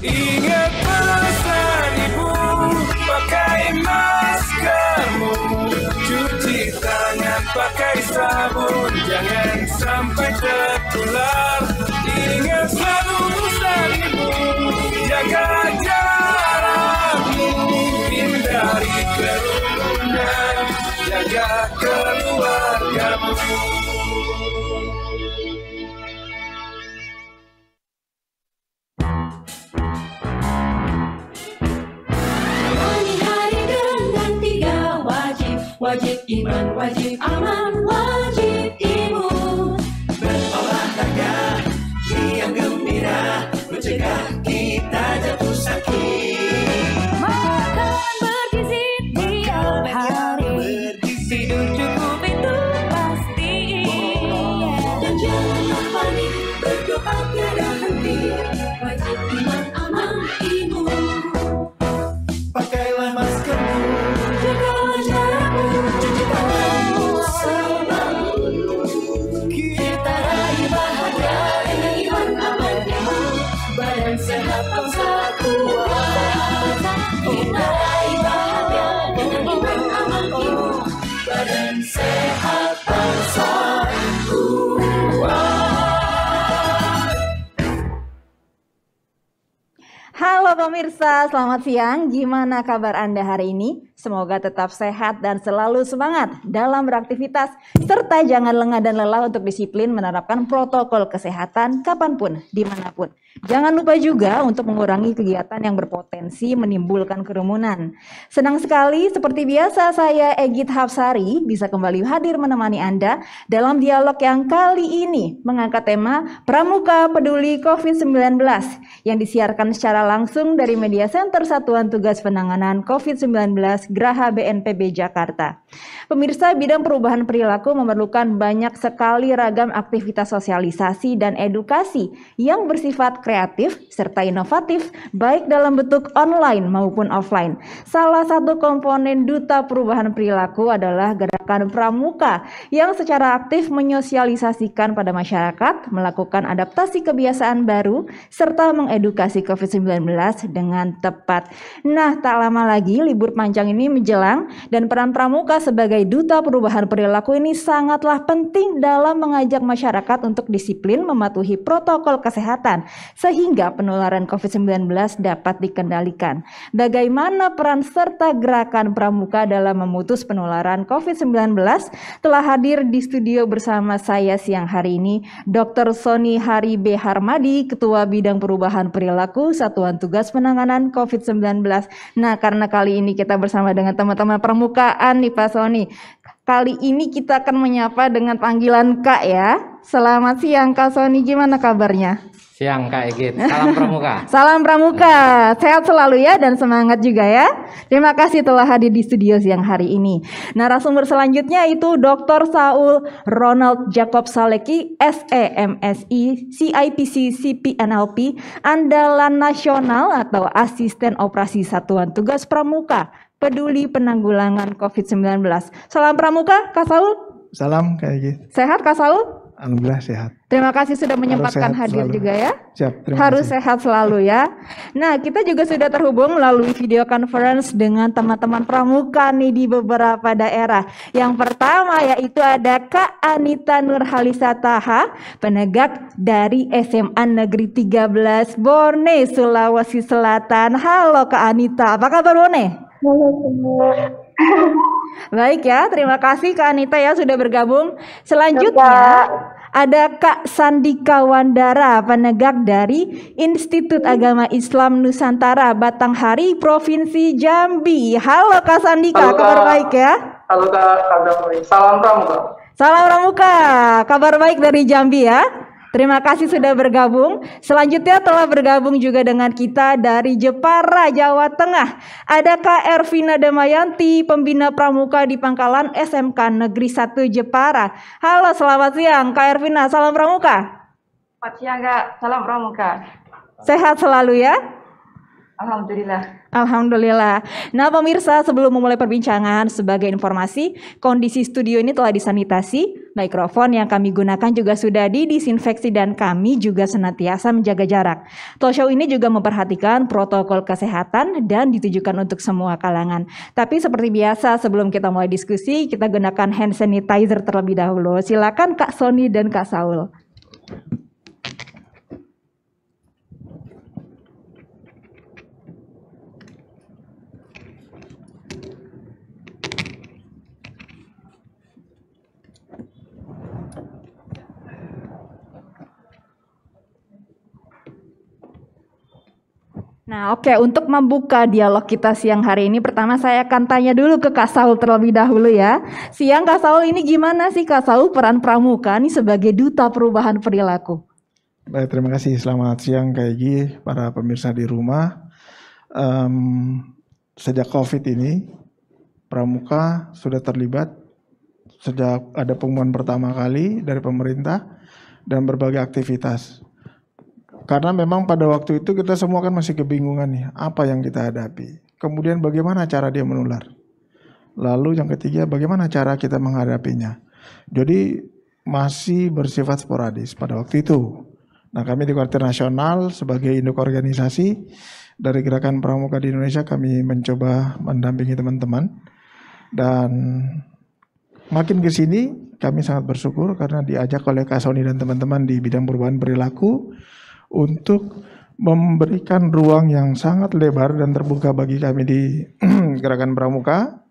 Ingat pesan ibu, pakai maskermu, cuci tangan pakai sabun, jangan sampai tertular. Ingat selalu pesan ibu, jaga jarakmu, hindari kerumunan, jaga keluargamu. Wajib iman, wajib aman, wajib imun. Berolahraga, riang gembira, mencegah kita jatuh sakit. Makan bergizi tiap hari, tidur cukup itu pasti. Dan janganlah panik, berdoa tiada henti. Wajib iman, aman, imun. Pakailah maskermu, jaga jarakmu, cuci tanganmu selalu. Kita raih bahagia dengan iman, aman, imun. Badan sehat, bangsa kuat. Kita raih bahagia dengan iman, aman, imun. Badan sehat, bangsa kuat. Halo pemirsa, selamat siang. Gimana kabar Anda hari ini? Semoga tetap sehat dan selalu semangat dalam beraktivitas, serta jangan lengah dan lelah untuk disiplin menerapkan protokol kesehatan kapanpun, dimanapun. Jangan lupa juga untuk mengurangi kegiatan yang berpotensi menimbulkan kerumunan. Senang sekali, seperti biasa saya Egit Hafsari bisa kembali hadir menemani Anda dalam dialog yang kali ini mengangkat tema Pramuka Peduli COVID-19 yang disiarkan secara langsung dari Media Center Satuan Tugas Penanganan COVID-19 Graha BNPB Jakarta. Pemirsa, bidang perubahan perilaku memerlukan banyak sekali ragam aktivitas sosialisasi dan edukasi yang bersifat kreatif serta inovatif baik dalam bentuk online maupun offline. Salah satu komponen Duta Perubahan Perilaku adalah Gerakan Pramuka yang secara aktif menyosialisasikan pada masyarakat, melakukan adaptasi kebiasaan baru serta mengedukasi COVID-19 dengan tepat. Nah, tak lama lagi libur panjang ini menjelang dan peran Pramuka sebagai Duta Perubahan Perilaku ini sangatlah penting dalam mengajak masyarakat untuk disiplin mematuhi protokol kesehatan sehingga penularan COVID-19 dapat dikendalikan. Bagaimana peran serta gerakan Pramuka dalam memutus penularan COVID-19? Telah hadir di studio bersama saya siang hari ini Dr. Sony Hari B. Harmadi, Ketua Bidang Perubahan Perilaku Satuan Tugas Penanganan COVID-19. Nah, karena kali ini kita bersama dengan teman-teman permukaan nih Pak Sony. Kali ini kita akan menyapa dengan panggilan Kak ya. Selamat siang Kak Sony, gimana kabarnya? Siang Kak Egit, salam Pramuka. Salam Pramuka, sehat selalu ya dan semangat juga ya. Terima kasih telah hadir di studio siang hari ini. Narasumber selanjutnya itu Dr. Saul Ronald Jacob Saleki, SE MSI, CIPC CPNLP, Andalan Nasional atau Asisten Operasi Satuan Tugas Pramuka, Peduli Penanggulangan COVID-19. Salam Pramuka, Kak Saul. Salam Kak Egit. Sehat Kak Saul? Alhamdulillah sehat. Terima kasih sudah menyempatkan hadir selalu. juga ya. Siap, Harus kasih. sehat selalu ya. Nah, kita juga sudah terhubung melalui video conference dengan teman-teman pramuka nih di beberapa daerah. Yang pertama yaitu ada Kak Anita Nurhalisa Taha, penegak dari SMA Negeri 13 Bone, Sulawesi Selatan. Halo Kak Anita, apa kabar Bone? Halo semua. Baik ya, terima kasih Kak Anita ya sudah bergabung. Selanjutnya ada Kak Sandika Wandara, penegak dari Institut Agama Islam Nusantara Batanghari, Provinsi Jambi. Halo Kak Sandika, Halo, kabar Kak. baik ya? Halo Kak, kabar baik. Salam Pramuka. Salam Pramuka, kabar baik dari Jambi ya. Terima kasih sudah bergabung. Selanjutnya telah bergabung juga dengan kita dari Jepara, Jawa Tengah. Ada Kak Ervina Damayanti, pembina pramuka di Pangkalan SMK Negeri 1 Jepara. Halo, selamat siang Kak Ervina, salam pramuka. Selamat siang Kak, salam Pramuka. Sehat selalu ya. Alhamdulillah. Alhamdulillah. Nah pemirsa, sebelum memulai perbincangan, sebagai informasi, kondisi studio ini telah disanitasi, mikrofon yang kami gunakan juga sudah didisinfeksi dan kami juga senantiasa menjaga jarak. Talk show ini juga memperhatikan protokol kesehatan dan ditujukan untuk semua kalangan. Tapi seperti biasa, sebelum kita mulai diskusi, kita gunakan hand sanitizer terlebih dahulu. Silakan Kak Sony dan Kak Saul. Nah, oke, untuk membuka dialog kita siang hari ini, pertama saya akan tanya dulu ke Kak Saul terlebih dahulu ya. Siang Kak Saul, ini gimana sih Kak Saul peran Pramuka nih sebagai duta perubahan perilaku? Baik, terima kasih. Selamat siang Kak Egy, para pemirsa di rumah. Sejak COVID ini, Pramuka sudah terlibat sejak ada pengumuman pertama kali dari pemerintah dan berbagai aktivitas. Karena memang pada waktu itu kita semua kan masih kebingungan nih, apa yang kita hadapi. Kemudian bagaimana cara dia menular. Lalu yang ketiga, bagaimana cara kita menghadapinya. Jadi masih bersifat sporadis pada waktu itu. Nah, kami di Kuartir Nasional sebagai induk organisasi dari Gerakan Pramuka di Indonesia, kami mencoba mendampingi teman-teman. Dan makin ke sini kami sangat bersyukur karena diajak oleh Kak Sony dan teman-teman di bidang perubahan perilaku untuk memberikan ruang yang sangat lebar dan terbuka bagi kami di Gerakan Pramuka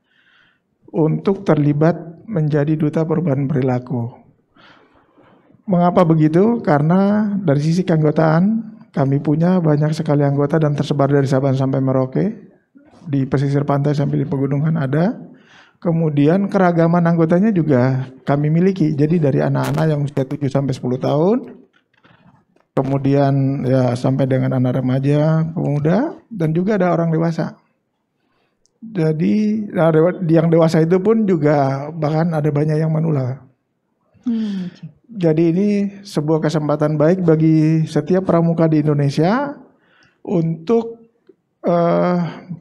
untuk terlibat menjadi duta perubahan perilaku. Mengapa begitu? Karena dari sisi keanggotaan kami punya banyak sekali anggota dan tersebar dari Sabang sampai Merauke, di pesisir pantai sampai di pegunungan ada. Kemudian keragaman anggotanya juga kami miliki. Jadi dari anak-anak yang usia 7 sampai 10 tahun, kemudian ya sampai dengan anak remaja, pemuda, dan juga ada orang dewasa. Jadi yang dewasa itu pun juga bahkan ada banyak yang menular. Jadi ini sebuah kesempatan baik bagi setiap pramuka di Indonesia untuk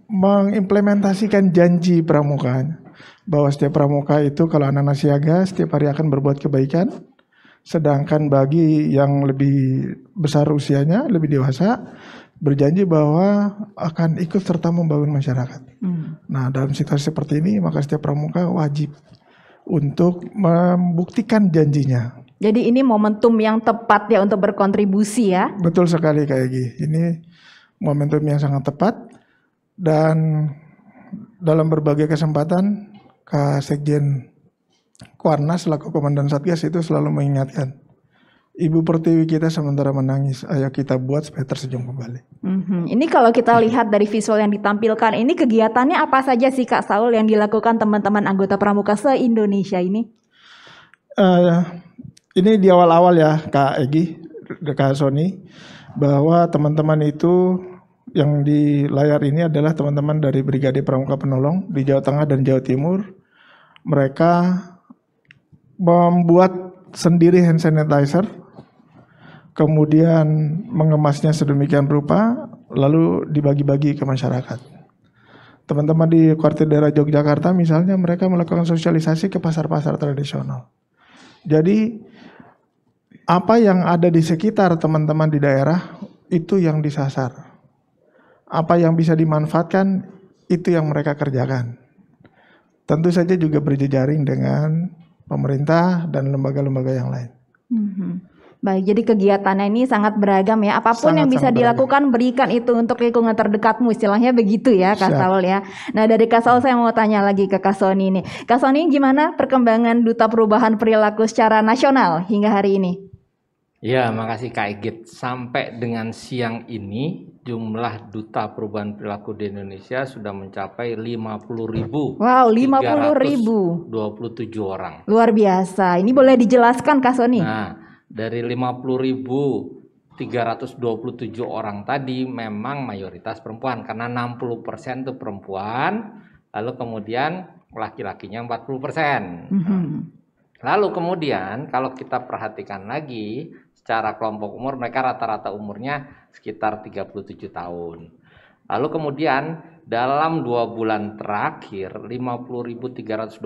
mengimplementasikan janji pramuka, bahwa setiap pramuka itu kalau anak-anak siaga setiap hari akan berbuat kebaikan. Sedangkan bagi yang lebih besar usianya, lebih dewasa, berjanji bahwa akan ikut serta membangun masyarakat. Nah, dalam situasi seperti ini, maka setiap pramuka wajib untuk membuktikan janjinya. Jadi ini momentum yang tepat ya untuk berkontribusi ya? Betul sekali Kak Egy. Ini momentum yang sangat tepat dan dalam berbagai kesempatan Kak Sekjen Kuarnas selaku Komandan Satgas itu selalu mengingatkan, Ibu Pertiwi kita sementara menangis, ayo kita buat supaya tersenyum kembali. Ini kalau kita lihat dari visual yang ditampilkan, ini kegiatannya apa saja sih Kak Saul yang dilakukan teman-teman anggota Pramuka se-Indonesia ini? Ini di awal-awal ya Kak Egy, Kak Sony, bahwa teman-teman itu yang di layar ini adalah teman-teman dari Brigade Pramuka Penolong di Jawa Tengah dan Jawa Timur. Mereka membuat sendiri hand sanitizer, kemudian mengemasnya sedemikian rupa, lalu dibagi-bagi ke masyarakat. Teman-teman di Kuartir daerah Yogyakarta misalnya, mereka melakukan sosialisasi ke pasar-pasar tradisional. Jadi apa yang ada di sekitar teman-teman di daerah itu yang disasar. Apa yang bisa dimanfaatkan itu yang mereka kerjakan. Tentu saja juga berjejaring dengan pemerintah dan lembaga-lembaga yang lain. Baik, jadi kegiatannya ini sangat beragam ya. Apapun yang bisa dilakukan, berikan itu untuk lingkungan terdekatmu, istilahnya begitu ya Kak Saul ya. Nah dari Kak Saul saya mau tanya lagi ke Kak Sony ini. Kak Sony, gimana perkembangan Duta Perubahan Perilaku secara nasional hingga hari ini? Ya, makasih Kak Egit. Sampai dengan siang ini jumlah Duta Perubahan Perilaku di Indonesia sudah mencapai 50.000. Wow, 50.000. 27 orang. Luar biasa. Ini boleh dijelaskan Kak Sony? Nah, dari 50.327 orang tadi memang mayoritas perempuan karena 60% itu perempuan, lalu kemudian laki-lakinya 40%. Lalu kemudian kalau kita perhatikan lagi secara kelompok umur, mereka rata-rata umurnya sekitar 37 tahun. Lalu kemudian dalam 2 bulan terakhir 50.327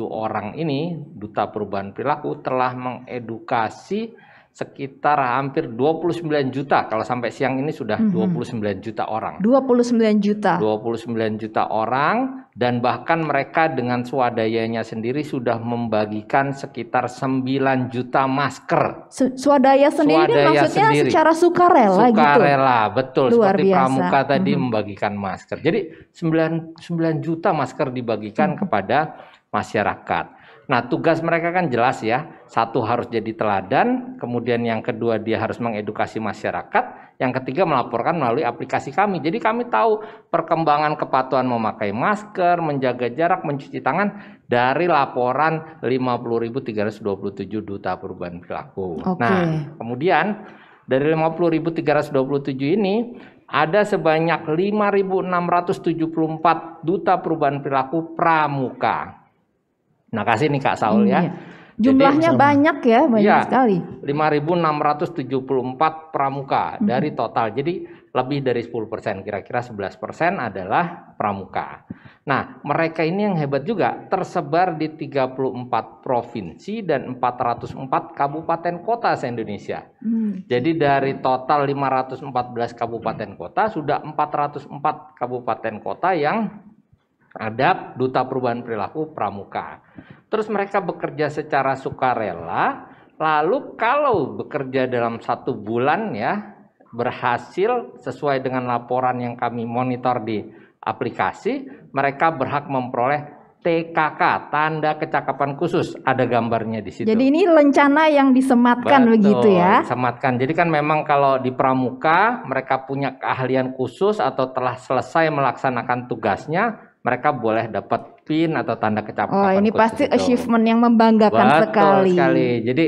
orang ini Duta Perubahan Perilaku telah mengedukasi sekitar hampir 29 juta. Kalau sampai siang ini sudah 29 juta orang. 29 juta. 29 juta orang, dan bahkan mereka dengan swadayanya sendiri sudah membagikan sekitar 9 juta masker. Swadaya sendiri Swadaya maksudnya sendiri. secara sukarela gitu. Sukarela, betul. Luar Seperti biasa. Pramuka tadi membagikan masker. Jadi 9 juta masker dibagikan kepada masyarakat. Nah, tugas mereka kan jelas ya. Satu, harus jadi teladan. Kemudian yang kedua, dia harus mengedukasi masyarakat. Yang ketiga, melaporkan melalui aplikasi kami. Jadi kami tahu perkembangan kepatuhan memakai masker, menjaga jarak, mencuci tangan dari laporan 50.327 Duta Perubahan Perilaku. Oke. Nah, kemudian dari 50.327 ini ada sebanyak 5.674 Duta Perubahan Perilaku pramuka. Nah, kasih nih Kak Saul ya. Iya. Jumlahnya banyak ya, banyak sekali. 5.674 pramuka dari total. Jadi lebih dari 10%, kira-kira 11% adalah pramuka. Nah, mereka ini yang hebat juga, tersebar di 34 provinsi dan 404 kabupaten kota se-Indonesia. Jadi dari total 514 kabupaten kota, sudah 404 kabupaten kota yang ada Duta Perubahan Perilaku pramuka. Terus mereka bekerja secara sukarela. Lalu kalau bekerja dalam 1 bulan ya berhasil sesuai dengan laporan yang kami monitor di aplikasi, mereka berhak memperoleh TKK, tanda kecakapan khusus, ada gambarnya di situ. Jadi ini lencana yang disematkan begitu ya. Disematkan. Jadi kan memang kalau di pramuka mereka punya keahlian khusus atau telah selesai melaksanakan tugasnya, mereka boleh dapat PIN atau tanda kecakapan khusus. Oh, ini pasti itu achievement yang membanggakan sekali. Betul sekali. Jadi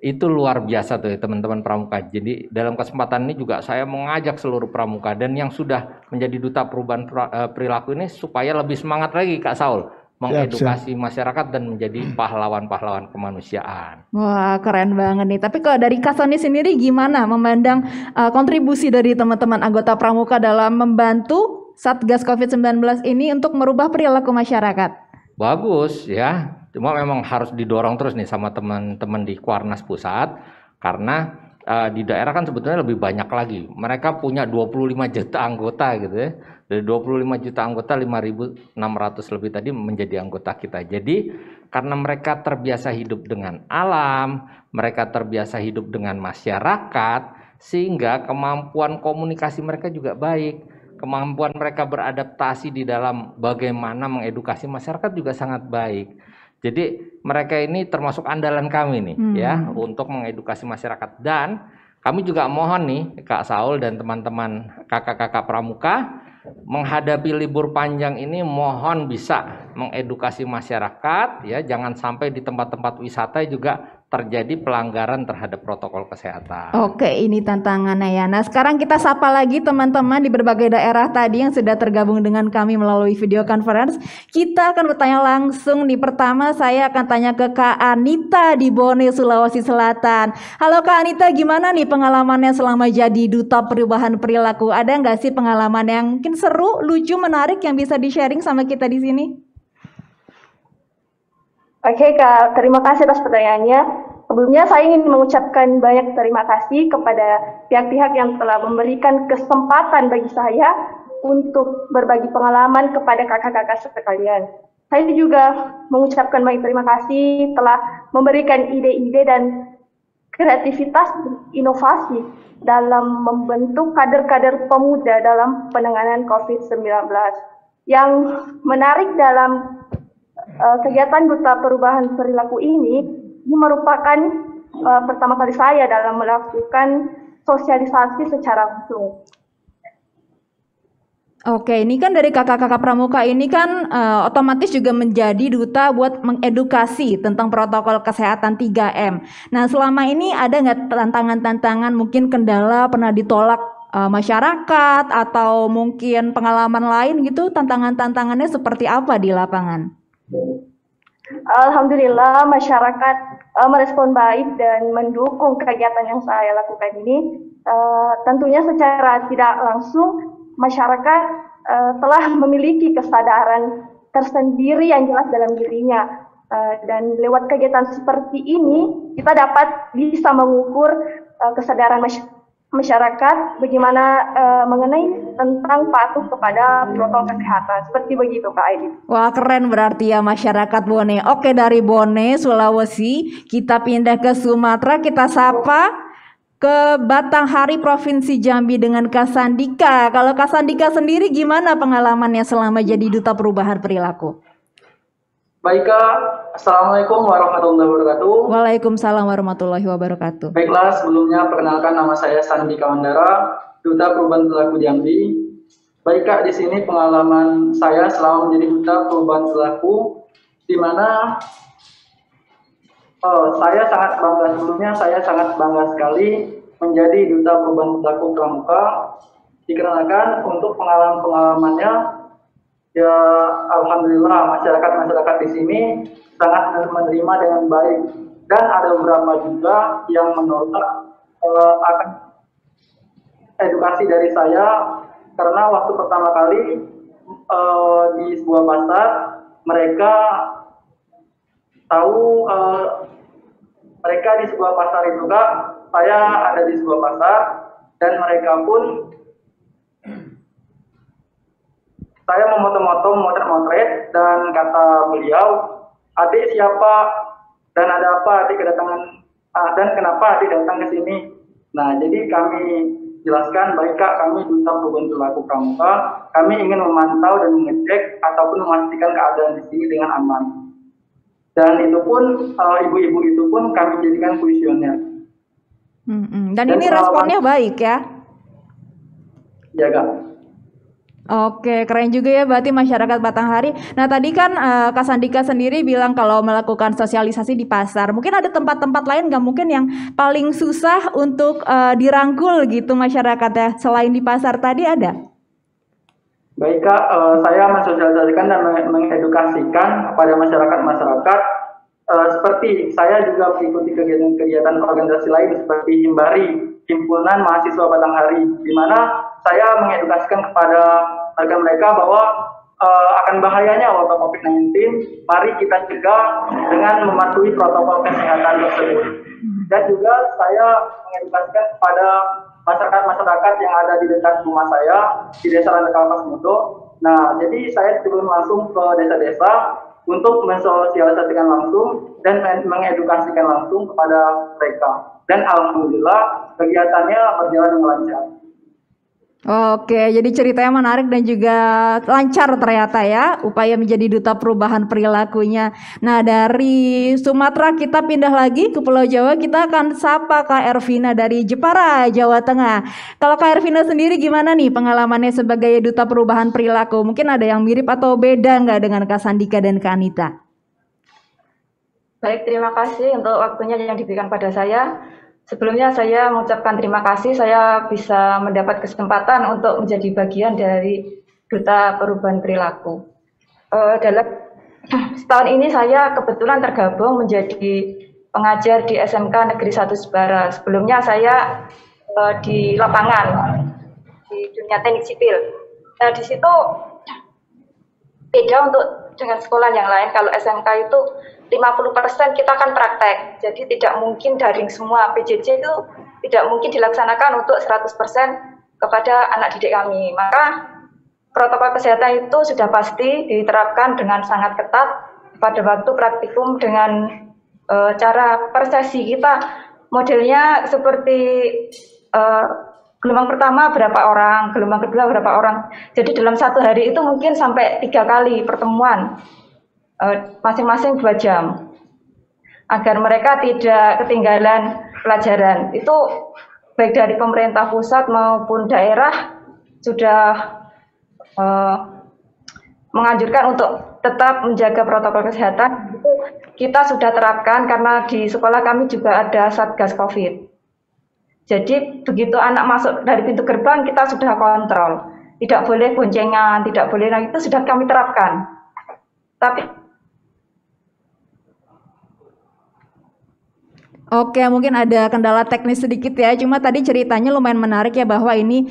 itu luar biasa tuh ya teman-teman pramuka. Jadi dalam kesempatan ini juga saya mengajak seluruh pramuka dan yang sudah menjadi Duta Perubahan Perilaku ini supaya lebih semangat lagi Kak Saul mengedukasi masyarakat dan menjadi pahlawan-pahlawan kemanusiaan. Wah, keren banget nih. Tapi kalau dari Kak Sony sendiri gimana memandang kontribusi dari teman-teman anggota pramuka dalam membantu Satgas COVID-19 ini untuk merubah perilaku masyarakat? Bagus ya, cuma memang harus didorong terus nih sama teman-teman di Kuarnas Pusat, karena di daerah kan sebetulnya lebih banyak lagi. Mereka punya 25 juta anggota gitu ya. Dari 25 juta anggota, 5.600 lebih tadi menjadi anggota kita. Jadi karena mereka terbiasa hidup dengan alam, mereka terbiasa hidup dengan masyarakat, sehingga kemampuan komunikasi mereka juga baik. Kemampuan mereka beradaptasi di dalam bagaimana mengedukasi masyarakat juga sangat baik. Jadi mereka ini termasuk andalan kami nih ya untuk mengedukasi masyarakat. Dan kami juga mohon nih Kak Saul dan teman-teman kakak-kakak pramuka menghadapi libur panjang ini, mohon bisa mengedukasi masyarakat ya, jangan sampai di tempat-tempat wisata juga terjadi pelanggaran terhadap protokol kesehatan. Oke, ini tantangannya ya. Nah, sekarang kita sapa lagi teman-teman di berbagai daerah tadi yang sudah tergabung dengan kami melalui video conference. Kita akan bertanya langsung nih. Pertama saya akan tanya ke Kak Anita di Bone, Sulawesi Selatan. Halo Kak Anita, gimana nih pengalamannya selama jadi Duta Perubahan Perilaku? Ada nggak sih pengalaman yang mungkin seru, lucu, menarik yang bisa di-sharing sama kita di sini? Oke Kak, terima kasih atas pertanyaannya. Sebelumnya saya ingin mengucapkan banyak terima kasih kepada pihak-pihak yang telah memberikan kesempatan bagi saya untuk berbagi pengalaman kepada kakak-kakak sekalian. Saya juga mengucapkan banyak terima kasih telah memberikan ide-ide dan kreativitas inovasi dalam membentuk kader-kader pemuda dalam penanganan COVID-19. Yang menarik dalam kegiatan Duta Perubahan Perilaku ini merupakan pertama kali saya dalam melakukan sosialisasi secara langsung. Oke, ini kan dari kakak-kakak pramuka ini kan otomatis juga menjadi duta buat mengedukasi tentang protokol kesehatan 3M. Nah, selama ini ada nggak tantangan-tantangan, mungkin kendala pernah ditolak masyarakat atau mungkin pengalaman lain gitu, tantangan-tantangannya seperti apa di lapangan? Alhamdulillah masyarakat merespon baik dan mendukung kegiatan yang saya lakukan ini. Tentunya secara tidak langsung masyarakat telah memiliki kesadaran tersendiri yang jelas dalam dirinya. Dan lewat kegiatan seperti ini, kita dapat bisa mengukur kesadaran masyarakat bagaimana mengenai tentang patuh kepada protokol kesehatan. Seperti begitu, Kak Edith. Wah, keren berarti ya masyarakat Bone. Oke, dari Bone, Sulawesi, kita pindah ke Sumatera, kita sapa ke Batanghari, Provinsi Jambi dengan Kak Sandika. Kalau Kak Sandika sendiri gimana pengalamannya selama jadi Duta Perubahan Perilaku? Baik Kak, Assalamualaikum warahmatullahi wabarakatuh. Waalaikumsalam warahmatullahi wabarakatuh. Baiklah, sebelumnya perkenalkan nama saya Sandika Wandara, Duta Perubahan Perilaku Jambi. Baik Kak, di sini pengalaman saya selama menjadi Duta Perubahan Perilaku, di mana saya sangat bangga sekali menjadi Duta Perubahan Perilaku Pramuka, dikarenakan untuk pengalaman-pengalamannya, ya alhamdulillah masyarakat di sini sangat menerima dengan baik, dan ada beberapa juga yang menolak akan edukasi dari saya, karena waktu pertama kali di sebuah pasar mereka tahu mereka di sebuah pasar itu Kak, saya ada di sebuah pasar dan mereka pun saya memotret dan kata beliau, adik siapa dan ada apa adik kedatangan dan kenapa adik datang ke sini. Nah, jadi kami jelaskan, baik Kak, kami Duta Perubahan Perilaku Pramuka, kami ingin memantau dan mengecek ataupun memastikan keadaan di sini dengan aman. Dan itu pun ibu-ibu itu pun kami jadikan kuesioner. Dan ini responnya baik ya? Ya Kak. Oke, keren juga ya berarti masyarakat Batanghari. Nah, tadi kan Kak Sandika sendiri bilang kalau melakukan sosialisasi di pasar. Mungkin ada tempat-tempat lain nggak mungkin yang paling susah untuk dirangkul gitu masyarakatnya selain di pasar tadi ada? Baik Kak, saya mensosialisasikan dan mengedukasikan kepada masyarakat seperti saya juga mengikuti kegiatan organisasi lain seperti Himbari, Himpunan Mahasiswa Batanghari, di mana saya mengedukasikan kepada mereka bahwa akan bahayanya wabah COVID-19, mari kita cegah dengan mematuhi protokol kesehatan tersebut. Dan juga saya mengedukasikan kepada masyarakat yang ada di dekat rumah saya, di Desa Landekapas Muto. Nah, jadi saya turun langsung ke desa-desa untuk mensosialisasikan langsung dan mengedukasikan langsung kepada mereka. Dan alhamdulillah kegiatannya berjalan dengan lancar. Oke, jadi ceritanya menarik dan juga lancar ternyata ya, upaya menjadi Duta Perubahan Perilakunya. Nah, dari Sumatera kita pindah lagi ke Pulau Jawa, kita akan sapa Kak Ervina dari Jepara, Jawa Tengah. Kalau Kak Ervina sendiri gimana nih pengalamannya sebagai Duta Perubahan Perilaku? Mungkin ada yang mirip atau beda nggak dengan Kak Sandika dan Kak Anita? Baik, terima kasih untuk waktunya yang diberikan pada saya. Sebelumnya saya mengucapkan terima kasih saya bisa mendapat kesempatan untuk menjadi bagian dari Duta Perubahan Perilaku. Dalam setahun ini saya kebetulan tergabung menjadi pengajar di SMK Negeri 1 Jepara. Sebelumnya saya di lapangan di dunia teknik sipil. Nah, di situ beda untuk dengan sekolah yang lain. Kalau SMK itu 50% kita akan praktek, jadi tidak mungkin daring semua. PJJ itu tidak mungkin dilaksanakan untuk 100% kepada anak didik kami. Maka protokol kesehatan itu sudah pasti diterapkan dengan sangat ketat pada waktu praktikum dengan cara per sesi kita. Modelnya seperti gelombang pertama berapa orang, gelombang kedua berapa orang. Jadi dalam satu hari itu mungkin sampai 3 kali pertemuan. Masing-masing 2 jam agar mereka tidak ketinggalan pelajaran. Itu baik dari pemerintah pusat maupun daerah sudah menganjurkan untuk tetap menjaga protokol kesehatan. Itu kita sudah terapkan karena di sekolah kami juga ada Satgas COVID. Jadi begitu anak masuk dari pintu gerbang kita sudah kontrol, tidak boleh boncengan, tidak boleh, nah itu sudah kami terapkan. Tapi Oke, mungkin ada kendala teknis sedikit ya. Cuma tadi ceritanya lumayan menarik ya bahwa ini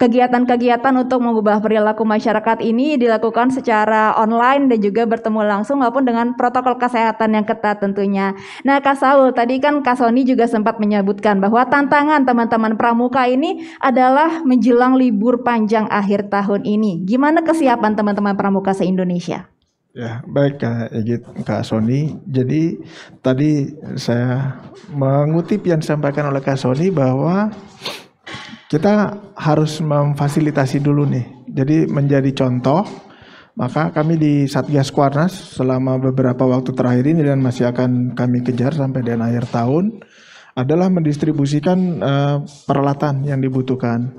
kegiatan-kegiatan untuk mengubah perilaku masyarakat ini dilakukan secara online dan juga bertemu langsung maupun dengan protokol kesehatan yang ketat tentunya. Nah, Kak Saul, tadi kan Kak Sony juga sempat menyebutkan bahwa tantangan teman-teman pramuka ini adalah menjelang libur panjang akhir tahun ini. Gimana kesiapan teman-teman pramuka se-Indonesia? Ya, baik Kak Egit, Kak Sony. Jadi tadi saya mengutip yang disampaikan oleh Kak Sony bahwa kita harus memfasilitasi dulu nih. Jadi menjadi contoh, maka kami di Satgas Kuarnas selama beberapa waktu terakhir ini dan masih akan kami kejar sampai dengan akhir tahun adalah mendistribusikan peralatan yang dibutuhkan.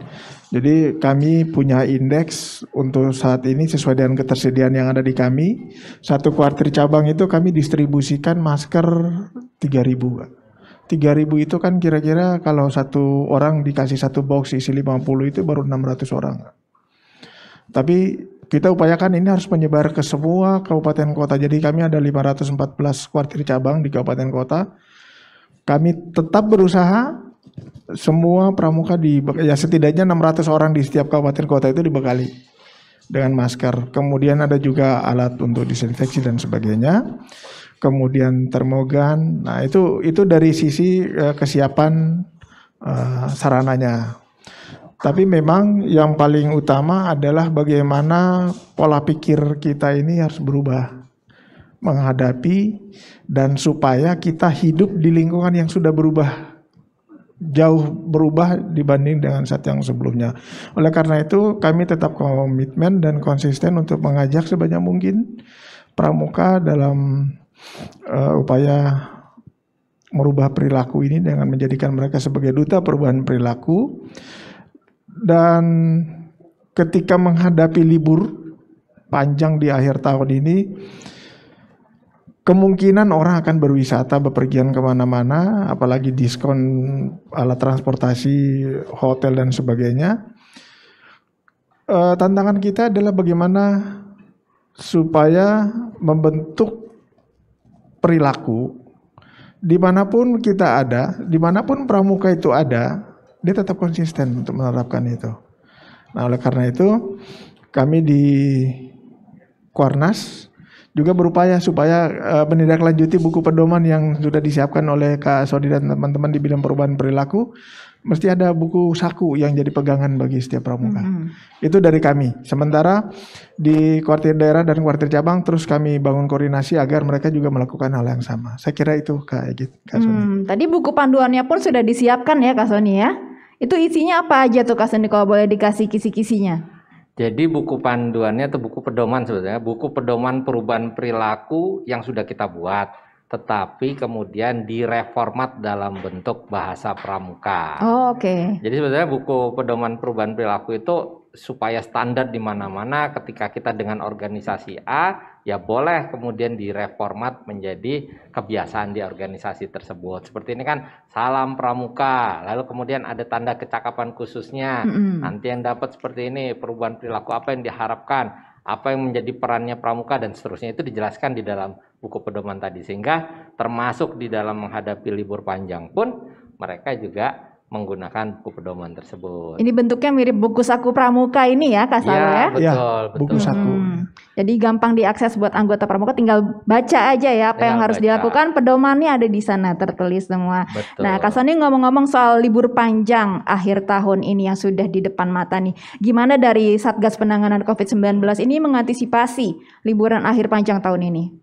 Jadi kami punya indeks untuk saat ini sesuai dengan ketersediaan yang ada di kami. Satu kuartir cabang itu kami distribusikan masker 3.000. 3.000 itu kan kira-kira kalau satu orang dikasih satu box isi 50 itu baru 600 orang. Tapi kita upayakan ini harus menyebar ke semua kabupaten kota. Jadi kami ada 514 kuartir cabang di kabupaten kota. Kami tetap berusaha semua pramuka ya setidaknya 600 orang di setiap kabupaten kota itu dibekali dengan masker. Kemudian ada juga alat untuk disinfeksi dan sebagainya. Kemudian termogan. Nah, itu dari sisi kesiapan sarananya. Tapi memang yang paling utama adalah bagaimana pola pikir kita ini harus berubah menghadapi dan supaya kita hidup di lingkungan yang sudah jauh berubah dibanding dengan saat yang sebelumnya. Oleh karena itu kami tetap komitmen dan konsisten untuk mengajak sebanyak mungkin pramuka dalam upaya merubah perilaku ini dengan menjadikan mereka sebagai duta perubahan perilaku. Dan ketika menghadapi libur panjang di akhir tahun ini, kemungkinan orang akan berwisata, bepergian kemana-mana, apalagi diskon alat transportasi, hotel dan sebagainya. Tantangan kita adalah bagaimana supaya membentuk perilaku dimanapun kita ada, dimanapun pramuka itu ada, dia tetap konsisten untuk menerapkan itu. Nah, oleh karena itu kami di Kuarnas juga berupaya supaya menindaklanjuti buku pedoman yang sudah disiapkan oleh Kak Sony dan teman-teman di bidang perubahan perilaku. Mesti ada buku saku yang jadi pegangan bagi setiap pramuka. Itu dari kami. Sementara di kuartir daerah dan kuartir cabang terus kami bangun koordinasi agar mereka juga melakukan hal yang sama. Saya kira itu Kak Sony. Tadi buku panduannya pun sudah disiapkan ya Kak Sony ya. Itu isinya apa aja tuh Kak Sony kalau boleh dikasih kisi-kisinya? Jadi buku panduannya atau buku pedoman sebetulnya, buku pedoman perubahan perilaku yang sudah kita buat, tetapi kemudian direformat dalam bentuk bahasa pramuka. Oh, oke. Jadi sebetulnya buku pedoman perubahan perilaku itu supaya standar di mana-mana ketika kita dengan organisasi A, ya boleh kemudian direformat menjadi kebiasaan di organisasi tersebut. Seperti ini kan salam pramuka, lalu kemudian ada tanda kecakapan khususnya. Nanti yang dapat seperti ini, perubahan perilaku apa yang diharapkan, apa yang menjadi perannya pramuka dan seterusnya itu dijelaskan di dalam buku pedoman tadi. Sehingga termasuk di dalam menghadapi libur panjang pun mereka juga menggunakan buku pedoman tersebut. Ini bentuknya mirip buku saku pramuka ini ya Kak Saul ya? Betul, betul. Buku saku. Jadi gampang diakses buat anggota pramuka, tinggal baca aja ya apa yang harus dilakukan, pedomannya ada di sana tertulis semua. Betul. Nah Kak Sony ngomong-ngomong soal libur panjang akhir tahun ini yang sudah di depan mata nih, gimana dari Satgas Penanganan COVID-19 ini mengantisipasi liburan akhir panjang tahun ini?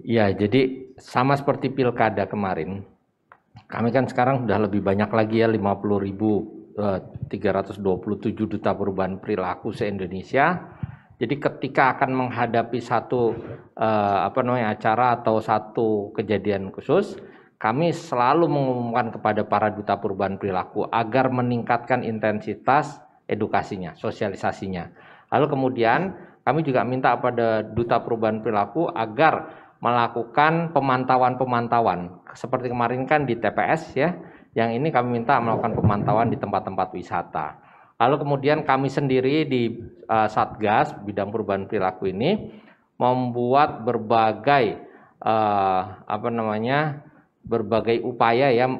Ya, jadi sama seperti pilkada kemarin, kami kan sekarang sudah lebih banyak lagi ya, 50.327 duta perubahan perilaku se-Indonesia. Jadi ketika akan menghadapi satu acara atau satu kejadian khusus, kami selalu mengumumkan kepada para duta perubahan perilaku agar meningkatkan intensitas edukasinya, sosialisasinya. Lalu kemudian kami juga minta pada duta perubahan perilaku agar melakukan pemantauan-pemantauan. Seperti kemarin kan di TPS ya, yang ini kami minta melakukan pemantauan di tempat-tempat wisata. Lalu kemudian kami sendiri di Satgas bidang perubahan perilaku ini membuat berbagai berbagai upaya ya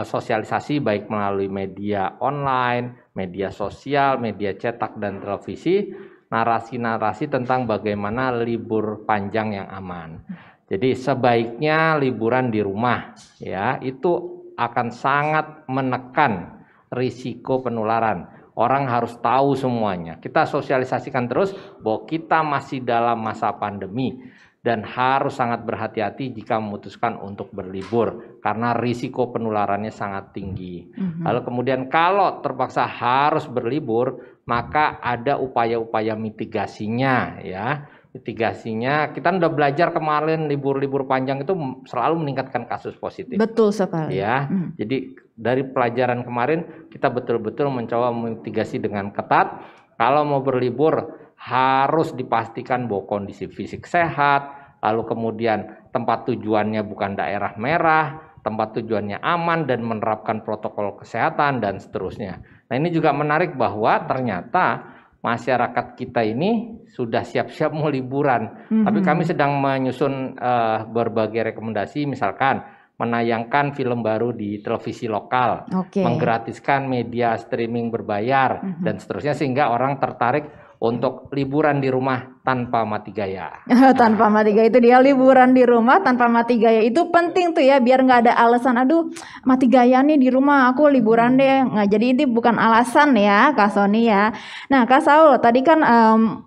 sosialisasi baik melalui media online, media sosial, media cetak dan televisi, narasi-narasi tentang bagaimana libur panjang yang aman. Jadi sebaiknya liburan di rumah ya, itu akan sangat menekan risiko penularan. Orang harus tahu semuanya. Kita sosialisasikan terus bahwa kita masih dalam masa pandemi dan harus sangat berhati-hati jika memutuskan untuk berlibur karena risiko penularannya sangat tinggi. Lalu kemudian kalau terpaksa harus berlibur, maka ada upaya-upaya mitigasinya ya. Mitigasinya kita udah belajar kemarin libur-libur panjang itu selalu meningkatkan kasus positif. Betul sekali. Ya, jadi dari pelajaran kemarin kita betul-betul mencoba mitigasi dengan ketat. Kalau mau berlibur harus dipastikan bahwa kondisi fisik sehat, lalu kemudian tempat tujuannya bukan daerah merah, tempat tujuannya aman dan menerapkan protokol kesehatan dan seterusnya. Nah ini juga menarik bahwa ternyata masyarakat kita ini sudah siap-siap mau liburan, tapi kami sedang menyusun berbagai rekomendasi, misalkan menayangkan film baru di televisi lokal, menggratiskan media streaming berbayar dan seterusnya sehingga orang tertarik untuk liburan di rumah tanpa mati gaya. Tanpa mati gaya, itu dia liburan di rumah tanpa mati gaya. Itu penting tuh ya, biar nggak ada alasan, aduh mati gaya nih di rumah, aku liburan deh. Nggak, jadi ini bukan alasan ya Kak Sony ya. Nah Kak Saul, tadi kan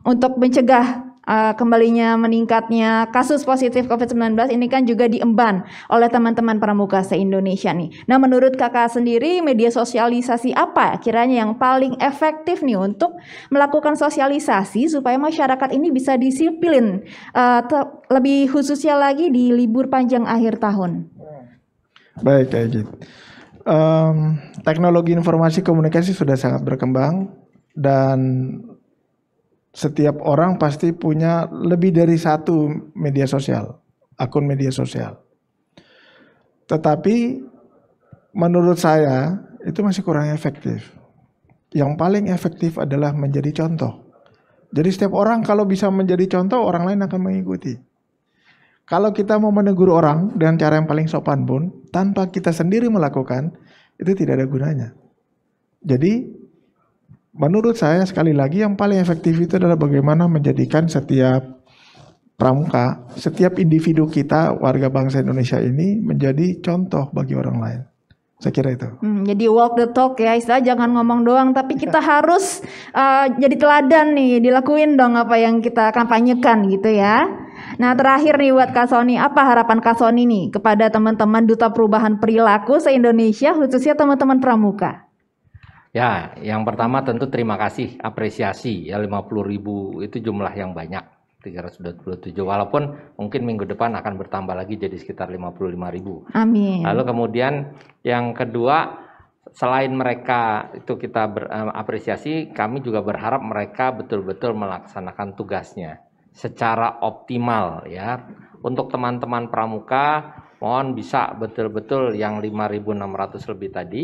untuk mencegah kembalinya meningkatnya kasus positif COVID-19 ini kan juga diemban oleh teman-teman pramuka se-Indonesia nih. Nah menurut kakak sendiri media sosialisasi apa kiranya yang paling efektif nih untuk melakukan sosialisasi supaya masyarakat ini bisa disiplin lebih khususnya lagi di libur panjang akhir tahun? Baik Kak Ejit. Teknologi informasi komunikasi sudah sangat berkembang dan setiap orang pasti punya lebih dari satu media sosial, akun media sosial. Tetapi menurut saya itu masih kurang efektif. Yang paling efektif adalah menjadi contoh. Jadi setiap orang kalau bisa menjadi contoh, orang lain akan mengikuti. Kalau kita mau menegur orang dengan cara yang paling sopan pun, tanpa kita sendiri melakukan, itu tidak ada gunanya. Jadi menurut saya sekali lagi yang paling efektif itu adalah bagaimana menjadikan setiap pramuka, setiap individu kita warga bangsa Indonesia ini menjadi contoh bagi orang lain. Saya kira itu. Jadi walk the talk ya, istilah jangan ngomong doang, tapi kita harus jadi teladan nih, dilakuin dong apa yang kita kampanyekan gitu ya. Nah terakhir nih buat Kak Sony, apa harapan Kak Sony nih kepada teman-teman Duta Perubahan Perilaku se-Indonesia khususnya teman-teman pramuka? Ya, yang pertama tentu terima kasih, apresiasi ya 50.000 itu jumlah yang banyak, 327, walaupun mungkin minggu depan akan bertambah lagi jadi sekitar 55.000. Amin. Lalu kemudian yang kedua, selain mereka itu kita berapresiasi, kami juga berharap mereka betul-betul melaksanakan tugasnya secara optimal ya. Untuk teman-teman pramuka, mohon bisa betul-betul yang 5.600 lebih tadi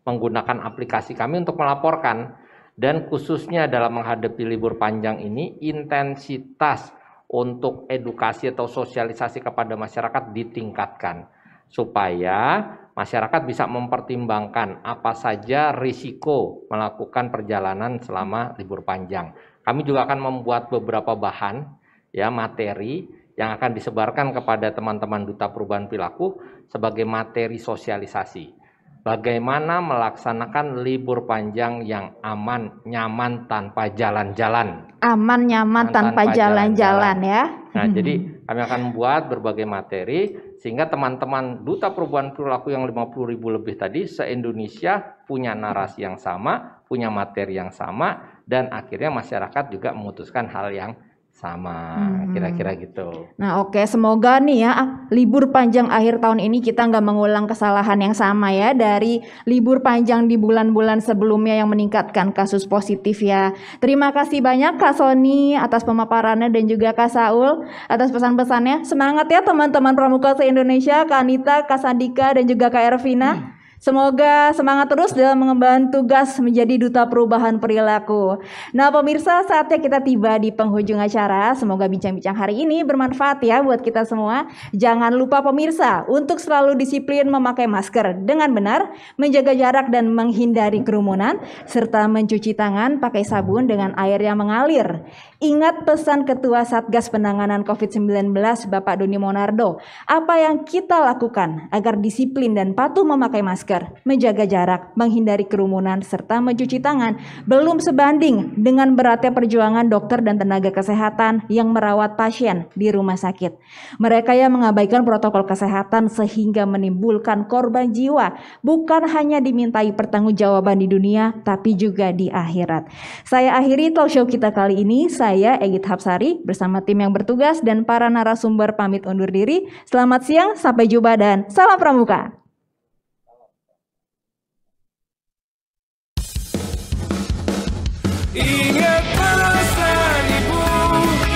menggunakan aplikasi kami untuk melaporkan, dan khususnya dalam menghadapi libur panjang ini intensitas untuk edukasi atau sosialisasi kepada masyarakat ditingkatkan supaya masyarakat bisa mempertimbangkan apa saja risiko melakukan perjalanan selama libur panjang. Kami juga akan membuat beberapa bahan ya, materi yang akan disebarkan kepada teman-teman Duta Perubahan Perilaku sebagai materi sosialisasi. Bagaimana melaksanakan libur panjang yang aman, nyaman tanpa jalan-jalan. Aman, nyaman tanpa jalan-jalan ya. Nah, jadi kami akan membuat berbagai materi sehingga teman-teman Duta Perubahan Perilaku yang 50.000 lebih tadi se-Indonesia punya narasi yang sama, punya materi yang sama, dan akhirnya masyarakat juga memutuskan hal yang sama, kira-kira gitu. Nah oke, semoga nih ya libur panjang akhir tahun ini kita nggak mengulang kesalahan yang sama ya dari libur panjang di bulan-bulan sebelumnya yang meningkatkan kasus positif ya. Terima kasih banyak Kak Sony atas pemaparannya dan juga Kak Saul atas pesan-pesannya. Semangat ya teman-teman pramuka se-Indonesia, Kak Anita, Kak Sandika dan juga Kak Ervina. Semoga semangat terus dalam mengemban tugas menjadi duta perubahan perilaku. Nah pemirsa, saatnya kita tiba di penghujung acara. Semoga bincang-bincang hari ini bermanfaat ya buat kita semua. Jangan lupa pemirsa untuk selalu disiplin memakai masker dengan benar, menjaga jarak dan menghindari kerumunan, serta mencuci tangan pakai sabun dengan air yang mengalir. Ingat pesan Ketua Satgas Penanganan COVID-19 Bapak Doni Monardo. Apa yang kita lakukan agar disiplin dan patuh memakai masker, menjaga jarak, menghindari kerumunan, serta mencuci tangan belum sebanding dengan beratnya perjuangan dokter dan tenaga kesehatan yang merawat pasien di rumah sakit. Mereka yang mengabaikan protokol kesehatan sehingga menimbulkan korban jiwa bukan hanya dimintai pertanggungjawaban di dunia tapi juga di akhirat. Saya akhiri talk show kita kali ini. Saya Egit Hapsari bersama tim yang bertugas dan para narasumber pamit undur diri. Selamat siang, sampai jumpa dan salam pramuka. Ingat pesan ibu,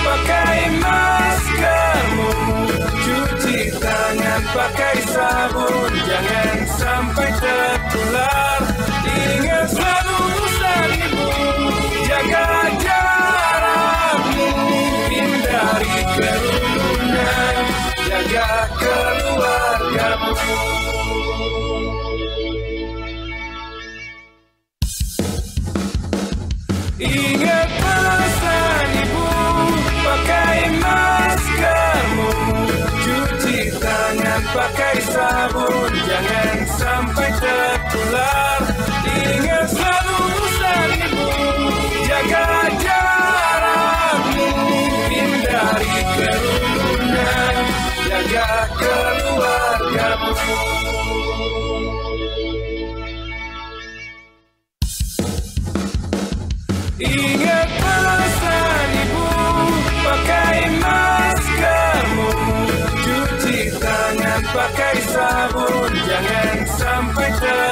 pakai maskermu, cuci tangan pakai sabun, jangan sampai tertular. Ingat selalu pesan ibu, jaga jarakmu, hindari kerumunan, jaga keluargamu. Ingat pesan ibu, pakai maskermu, cuci tangan pakai sabun, jangan sampai tertular. Ingat selalu pesan ibu, jaga jarakmu, hindari kerumunan, jaga keluargamu. Ingat pesan ibu, pakai maskermu, cuci tangan pakai sabun, jangan sampai tertular.